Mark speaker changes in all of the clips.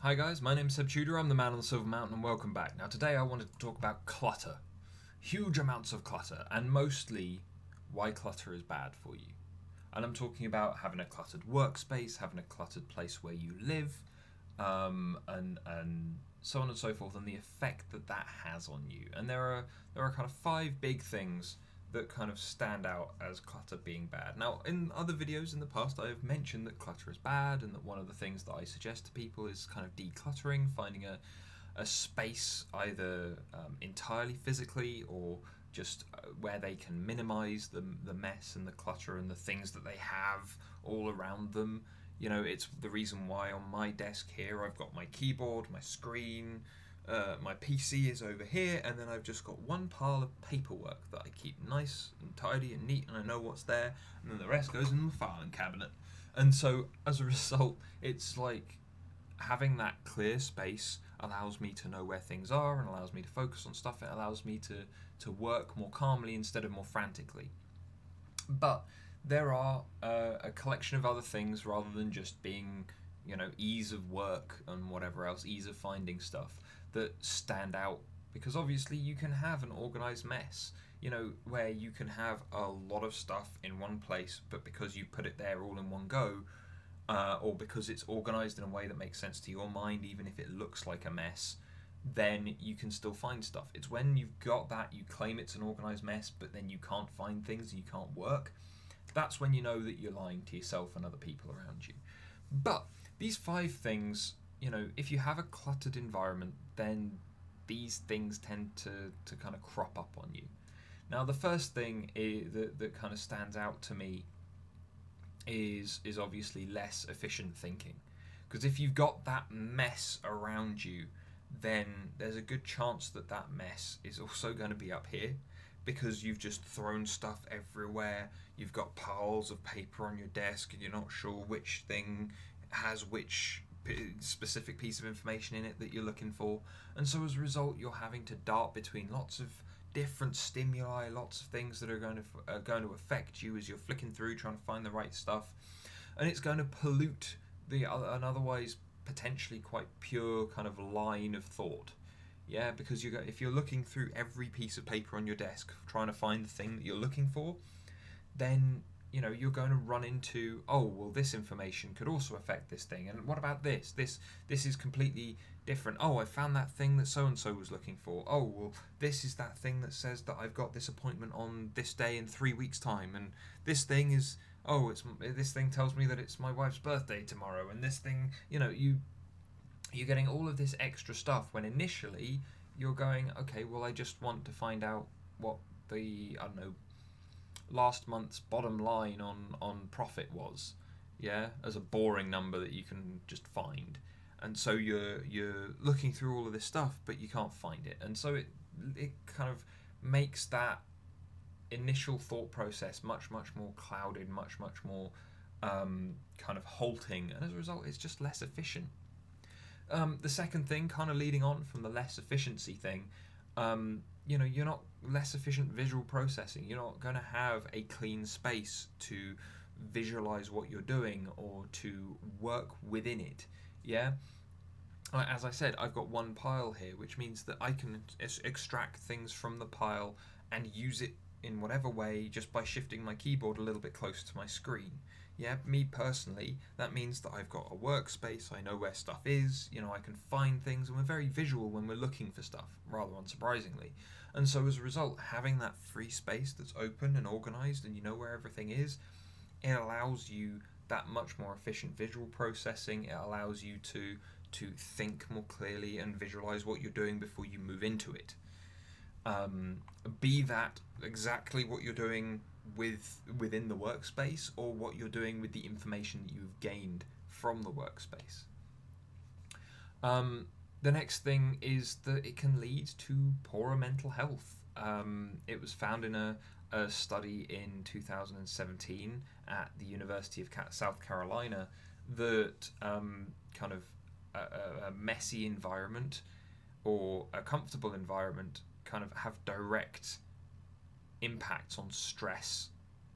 Speaker 1: Hi guys, my name's Seb Tudor, I'm the man on the Silver Mountain, and welcome back. Now today I wanted to talk about clutter. Huge amounts of clutter, and mostly why clutter is bad for you. And I'm talking about having a cluttered workspace, having a cluttered place where you live, and so on and so forth, and the effect that that has on you. And there are kind of five big things that kind of stand out as clutter being bad. Now, in other videos in the past, I have mentioned that clutter is bad, and that one of the things that I suggest to people is kind of decluttering, finding a space either entirely physically or just where they can minimize the mess and the clutter and the things that they have all around them. You know, it's the reason why on my desk here I've got my keyboard, my screen, my PC is over here, and then I've just got one pile of paperwork that I keep nice and tidy and neat, and I know what's there, and then the rest goes in the filing cabinet. And so, as a result, it's like having that clear space allows me to know where things are and allows me to focus on stuff. It allows me to work more calmly instead of more frantically. But there are a collection of other things rather than just being, ease of work and whatever else, ease of finding stuff that stand out. Because obviously you can have an organized mess, where you can have a lot of stuff in one place, but because you put it there all in one go, or because it's organized in a way that makes sense to your mind, even if it looks like a mess, then you can still find stuff. It's when you've got that, you claim it's an organized mess, but then you can't find things and you can't work. That's when you know that you're lying to yourself and other people around you. But these five things, if you have a cluttered environment, then these things tend to kind of crop up on you. Now, the first thing that kind of stands out to me is obviously less efficient thinking. Because if you've got that mess around you, then there's a good chance that that mess is also going to be up here because you've just thrown stuff everywhere. You've got piles of paper on your desk and you're not sure which thing has which specific piece of information in it that you're looking for. And so as a result, you're having to dart between lots of different stimuli, lots of things that are going to affect you as you're flicking through trying to find the right stuff, and it's going to pollute an otherwise potentially quite pure kind of line of thought. Yeah, because if you're looking through every piece of paper on your desk trying to find the thing that you're looking for, then you're going to run into, oh well, this information could also affect this thing, and what about this is completely different. Oh, I found that thing that so and so was looking for. Oh well, this is that thing that says that I've got this appointment on this day in 3 weeks time, and this thing is, oh, it's this thing tells me that it's my wife's birthday tomorrow, and this thing, you're getting all of this extra stuff when initially you're going, okay, well, I just want to find out what the, I don't know, last month's bottom line on profit was, yeah, as a boring number that you can just find. And so you're looking through all of this stuff, but you can't find it, and so it kind of makes that initial thought process much more clouded, much more kind of halting, and as a result, it's just less efficient. The second thing, kind of leading on from the less efficiency thing, you're not less efficient visual processing. You're not going to have a clean space to visualize what you're doing or to work within it. Yeah. As I said, I've got one pile here, which means that I can extract things from the pile and use it in whatever way just by shifting my keyboard a little bit closer to my screen. Yeah, me personally, that means that I've got a workspace, I know where stuff is, I can find things, and we're very visual when we're looking for stuff, rather unsurprisingly. And so as a result, having that free space that's open and organized and you know where everything is, it allows you that much more efficient visual processing. It allows you to think more clearly and visualize what you're doing before you move into it. Be that exactly what you're doing within the workspace or what you're doing with the information that you've gained from the workspace. The next thing is that it can lead to poorer mental health. It was found in a study in 2017 at the University of South Carolina that kind of a messy environment or a comfortable environment kind of have direct impacts on stress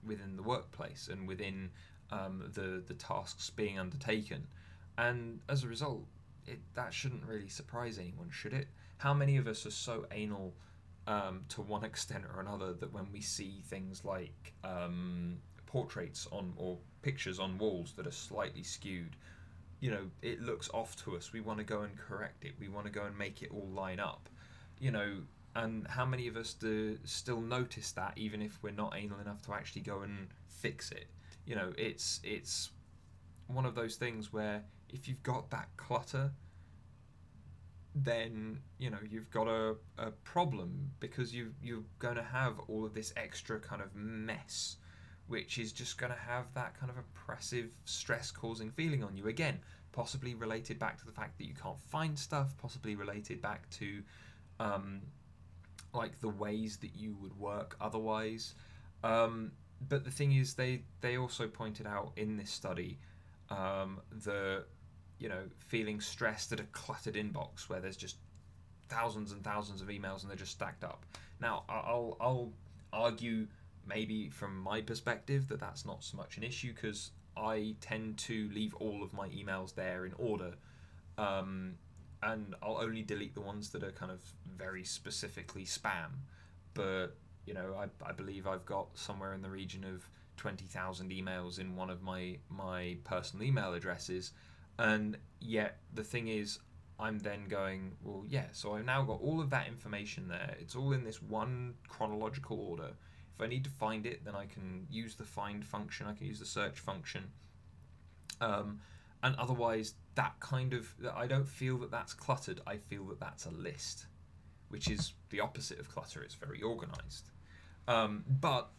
Speaker 1: within the workplace and within the tasks being undertaken. And as a result, that shouldn't really surprise anyone, should it? How many of us are so anal to one extent or another that when we see things like portraits on or pictures on walls that are slightly skewed, it looks off to us. We want to go and correct it. We want to go and make it all line up. And how many of us do still notice that even if we're not anal enough to actually go and fix it? It's one of those things where if you've got that clutter, then you've got a problem, because you're going to have all of this extra kind of mess, which is just going to have that kind of oppressive, stress-causing feeling on you. Again, possibly related back to the fact that you can't find stuff, possibly related back to like the ways that you would work otherwise. But the thing is, they also pointed out in this study the feeling stressed at a cluttered inbox where there's just thousands and thousands of emails and they're just stacked up. Now, I'll argue maybe from my perspective that that's not so much an issue, because I tend to leave all of my emails there in order, and I'll only delete the ones that are kind of very specifically spam. But I believe I've got somewhere in the region of 20,000 emails in one of my personal email addresses, and yet the thing is, I'm then going, well, yeah, so I've now got all of that information there. It's all in this one chronological order. If I need to find it, then I can use the find function, I can use the search function. And otherwise, I don't feel that that's cluttered, I feel that that's a list, which is the opposite of clutter. It's very organized. But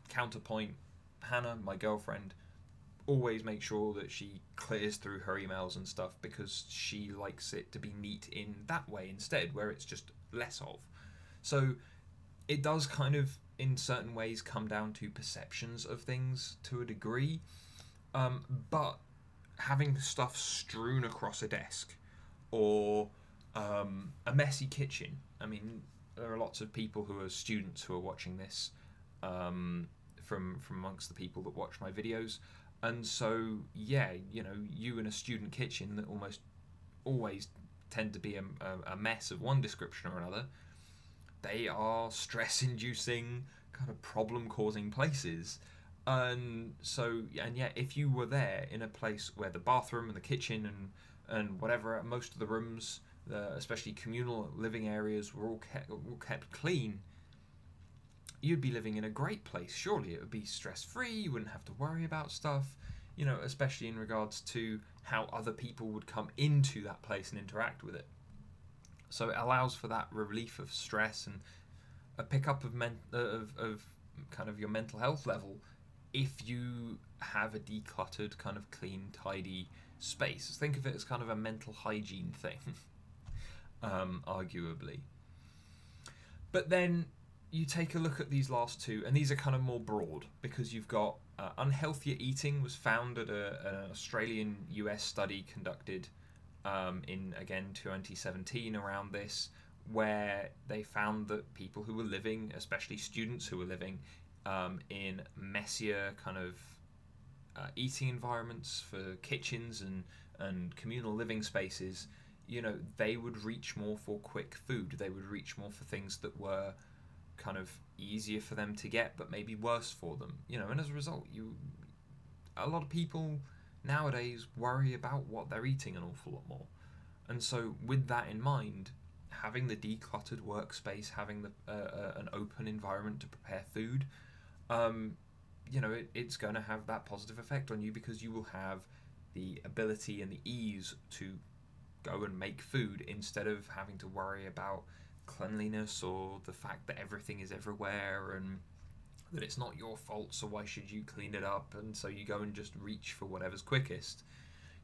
Speaker 1: counterpoint, Hannah, my girlfriend, always makes sure that she clears through her emails and stuff, because she likes it to be neat in that way instead, where it's just less of. So it does kind of, in certain ways, come down to perceptions of things to a degree. But having stuff strewn across a desk, or a messy kitchen. I mean, there are lots of people who are students who are watching this, from amongst the people that watch my videos. And so, yeah, you in a student kitchen that almost always tend to be a mess of one description or another, they are stress-inducing, kind of problem-causing places. And so, and yet, if you were there in a place where the bathroom and the kitchen and whatever, most of the rooms, especially communal living areas, were all kept clean, you'd be living in a great place. Surely it would be stress-free. You wouldn't have to worry about stuff, especially in regards to how other people would come into that place and interact with it. So it allows for that relief of stress and a pickup of kind of your mental health level if you have a decluttered, kind of clean, tidy space. Think of it as kind of a mental hygiene thing, arguably. But then you take a look at these last two, and these are kind of more broad, because you've got Unhealthier Eating was found at an Australian-US study conducted in, again, 2017 around this, where they found that people who were living, especially students who were living in messier kind of eating environments for kitchens and communal living spaces, they would reach more for quick food. They would reach more for things that were kind of easier for them to get, but maybe worse for them. And as a result, a lot of people nowadays worry about what they're eating an awful lot more. And so, with that in mind, having the decluttered workspace, having an open environment to prepare food, it's going to have that positive effect on you, because you will have the ability and the ease to go and make food instead of having to worry about cleanliness or the fact that everything is everywhere and that it's not your fault, so why should you clean it up? And so you go and just reach for whatever's quickest.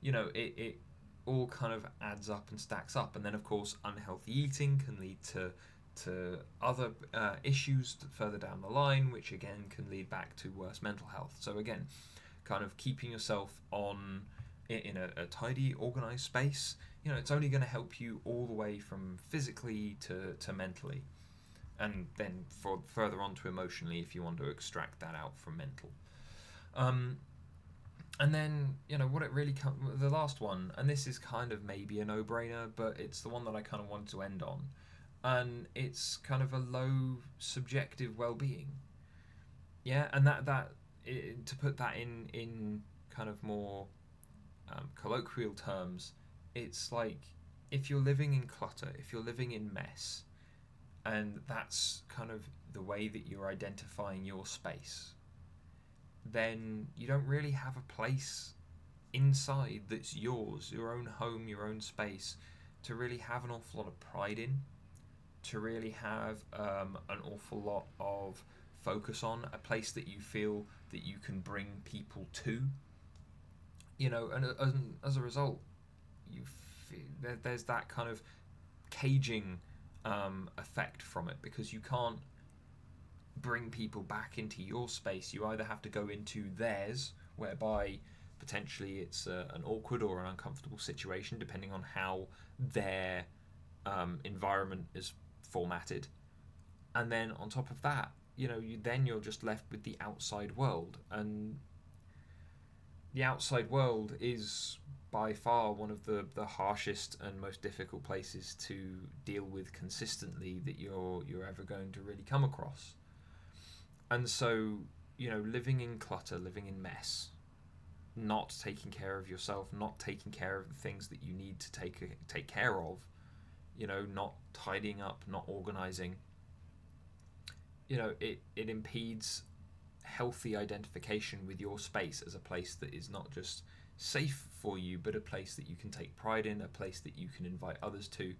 Speaker 1: It all kind of adds up and stacks up. And then, of course, unhealthy eating can lead to other issues further down the line, which again can lead back to worse mental health. So again, kind of keeping yourself in a tidy, organized space, it's only going to help you all the way from physically to mentally, and then further on to emotionally if you want to extract that out from mental. And then, what it really the last one, and this is kind of maybe a no-brainer, but it's the one that I kind of wanted to end on, and it's kind of a low subjective well-being. Yeah, and to put that in kind of more colloquial terms, it's like if you're living in clutter, if you're living in mess, and that's kind of the way that you're identifying your space, then you don't really have a place inside that's yours, your own home, your own space, to really have an awful lot of pride in, to really have an awful lot of focus on, a place that you feel that you can bring people to, and as a result, there's that kind of caging effect from it, because you can't bring people back into your space. You either have to go into theirs, whereby potentially it's an awkward or an uncomfortable situation depending on how their environment is formatted, and then on top of that, you're just left with the outside world, and the outside world is by far one of the harshest and most difficult places to deal with consistently that you're ever going to really come across. And so, living in clutter, living in mess, not taking care of yourself, not taking care of the things that you need to take care of, not tidying up, not organizing, it impedes healthy identification with your space as a place that is not just safe for you, but a place that you can take pride in, a place that you can invite others to,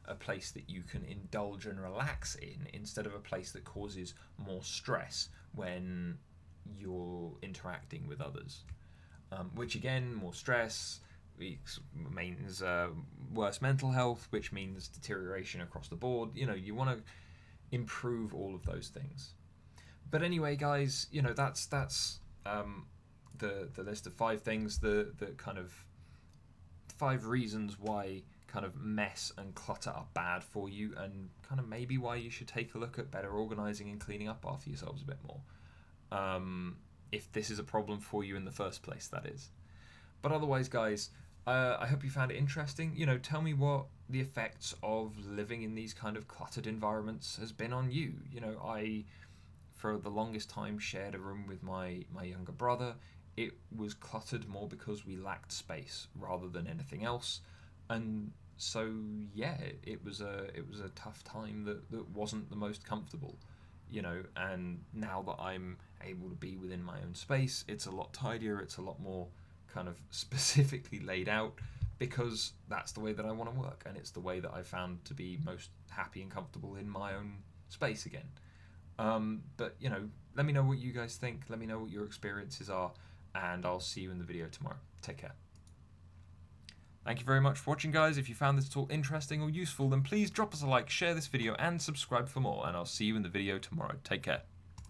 Speaker 1: a place that you can indulge and relax in, instead of a place that causes more stress when you're interacting with others. Which again, more stress means worse mental health, which means deterioration across the board. You want to improve all of those things. But anyway, guys, that's the list of 5 things, the kind of 5 reasons why kind of mess and clutter are bad for you, and kind of maybe why you should take a look at better organizing and cleaning up after yourselves a bit more. If this is a problem for you in the first place, that is. But otherwise, guys, I hope you found it interesting. Tell me what the effects of living in these kind of cluttered environments has been on you. I, for the longest time, shared a room with my younger brother. It was cluttered more because we lacked space rather than anything else. And so, yeah, it was a tough time that wasn't the most comfortable. And now that I'm able to be within my own space, it's a lot tidier, it's a lot more kind of specifically laid out, because that's the way that I want to work, and it's the way that I found to be most happy and comfortable in my own space again. But let me know what you guys think, let me know what your experiences are, and I'll see you in the video tomorrow. Take care. Thank you very much for watching, guys. If you found this talk interesting or useful, then please drop us a like, share this video, and subscribe for more, and I'll see you in the video tomorrow. Take care.